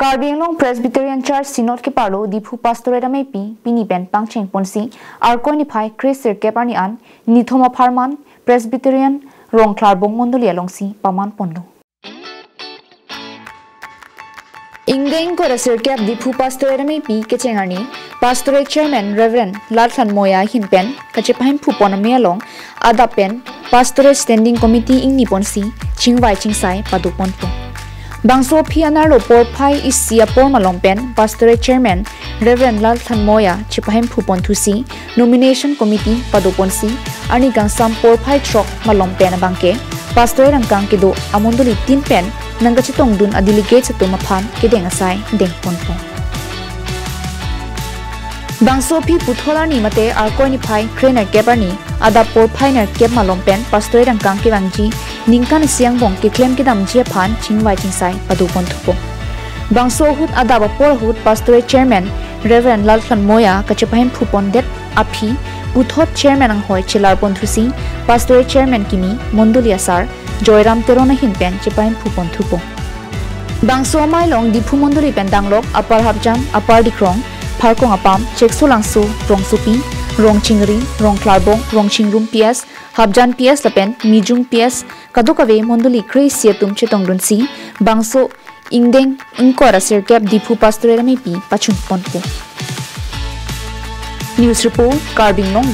Carbianglong Presbyterian Church Synod ke parlo Diphu Pastorate Ameipi pini pen pangcheng ponsi arkoni phai Chriser keparni an nithoma pharman Presbyterian rongklar bong mondoli alongsi paman ponlo Ingdeng ko rasir ke Diphu Pastorate Ameipi ke chengani Pastorate Chairman Reverend Lalthan Moya hinpen kachepahin phupon amelong adapen Pastorate Standing Committee ingni ponsi chingwai chingsai padupon po Bangso pianar lo por pai isia por malongpen Pastorate Chairman Reverend Lalthan Moya chipahem phupon thusi Nomination Committee padoponsi ani gangsam por pai trok malongpen bangke Pastorate angkang kedo amondoli tin pen nangachitong dun a delegate sa tumaphan kedeng asai deng ponpo Bangso pi puthola ni mate arkoi ni phai trainer keparni ada por pai ner kep malongpen Pastorate angkang ke bangji ningkan siang bong ke claim ke dam je phan chingwai chingsai padupon thupo bangso hut adaba por hut Pastorate Chairman Reverend Lalthan Moya kachepahem phupon det api buthot chairman ang hoi chilar pon thusi Pastorate Chairman kimi mondolia sar joyram terona hinpen chepahem phupon thupo bangso mailong Diphu mondoli pen danglok apar habjam apar dikrong pharkong apam cheksulangsu rongsupi rongchingri rongklarbong rongchingrum PS habjan PS lapen mijung PS kadukave mondoli Chrisia tum chetong runsi bangso Ingdeng ingkora sirkap Diphu Pastorate Ameipi pachun ponpo News report Carbing Long